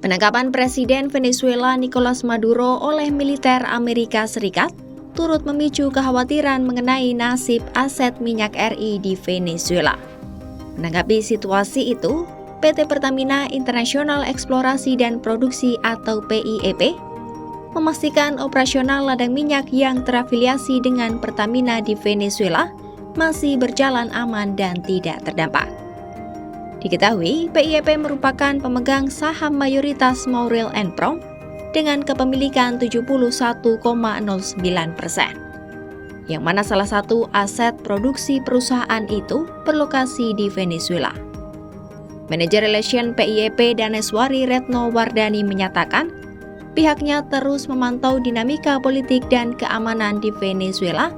Penangkapan Presiden Venezuela Nicolas Maduro oleh militer Amerika Serikat turut memicu kekhawatiran mengenai nasib aset minyak RI di Venezuela. Menanggapi situasi itu, PT Pertamina International Eksplorasi dan Produksi atau PIEP memastikan operasional ladang minyak yang terafiliasi dengan Pertamina di Venezuela masih berjalan aman dan tidak terdampak. Diketahui, PIEP merupakan pemegang saham mayoritas Maurel & Prom dengan kepemilikan 71,09%, yang mana salah satu aset produksi perusahaan itu berlokasi di Venezuela. Manajer Relation PIEP Daneswari Retno Wardani menyatakan, pihaknya terus memantau dinamika politik dan keamanan di Venezuela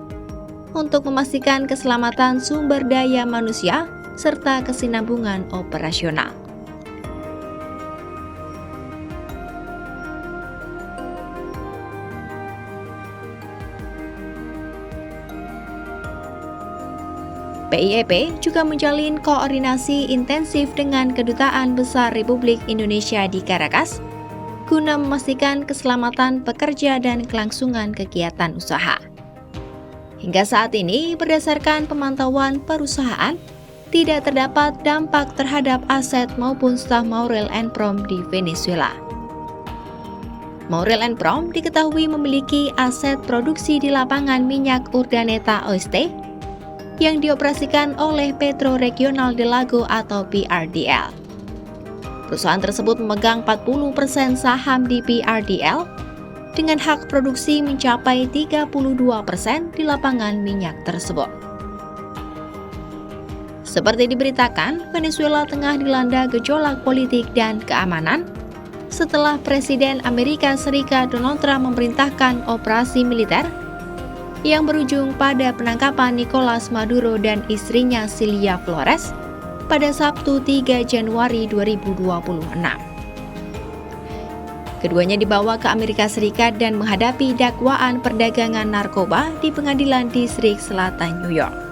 untuk memastikan keselamatan sumber daya manusia serta kesinambungan operasional. PIEP juga menjalin koordinasi intensif dengan Kedutaan Besar Republik Indonesia di Caracas guna memastikan keselamatan pekerja dan kelangsungan kegiatan usaha. Hingga saat ini, berdasarkan pemantauan perusahaan, tidak terdapat dampak terhadap aset maupun staf Maurel & Prom di Venezuela. Maurel & Prom diketahui memiliki aset produksi di lapangan minyak Urdaneta Oeste yang dioperasikan oleh Petro Regional de Lago atau PRDL. Perusahaan tersebut memegang 40% saham di PRDL dengan hak produksi mencapai 32% di lapangan minyak tersebut. Seperti diberitakan, Venezuela tengah dilanda gejolak politik dan keamanan setelah Presiden Amerika Serikat Donald Trump memerintahkan operasi militer yang berujung pada penangkapan Nicolas Maduro dan istrinya Cilia Flores pada Sabtu 3 Januari 2026. Keduanya dibawa ke Amerika Serikat dan menghadapi dakwaan perdagangan narkoba di Pengadilan Distrik Selatan New York.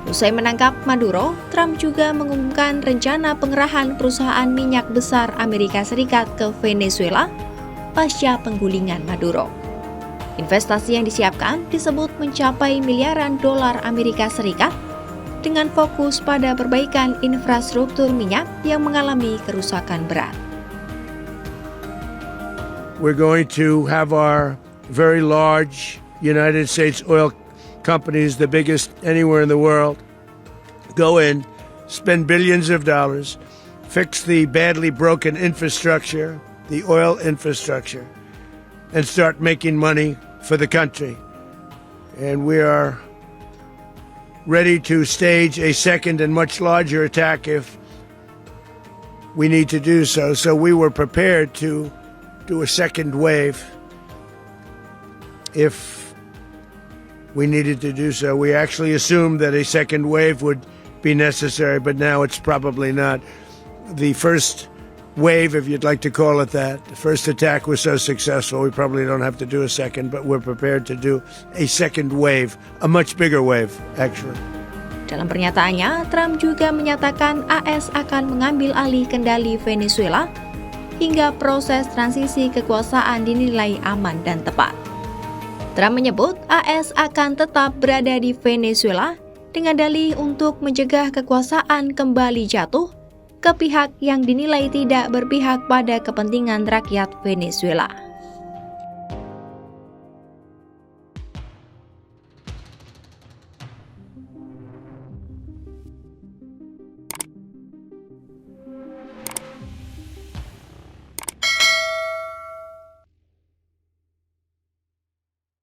Usai menangkap Maduro, Trump juga mengumumkan rencana pengerahan perusahaan minyak besar Amerika Serikat ke Venezuela pasca penggulingan Maduro. Investasi yang disiapkan disebut mencapai miliaran dolar Amerika Serikat dengan fokus pada perbaikan infrastruktur minyak yang mengalami kerusakan berat. We're going to have our very large United States oil companies, the biggest anywhere in the world, go in, spend billions of dollars, fix the badly broken infrastructure, the oil infrastructure, and start making money for the country. And we are ready to stage a second and much larger attack if we need to do so. So we were prepared to do a second wave if we needed to do so. We actually assumed that a second wave would be necessary, but now it's probably not. The first wave, if you'd like to call it that, the first attack was so successful, we probably don't have to do a second, but we're prepared to do a second wave, a much bigger wave, actually. Dalam pernyataannya, Trump juga menyatakan AS akan mengambil alih kendali Venezuela hingga proses transisi kekuasaan dinilai aman dan tepat. Trump menyebut AS akan tetap berada di Venezuela dengan dalih untuk mencegah kekuasaan kembali jatuh ke pihak yang dinilai tidak berpihak pada kepentingan rakyat Venezuela.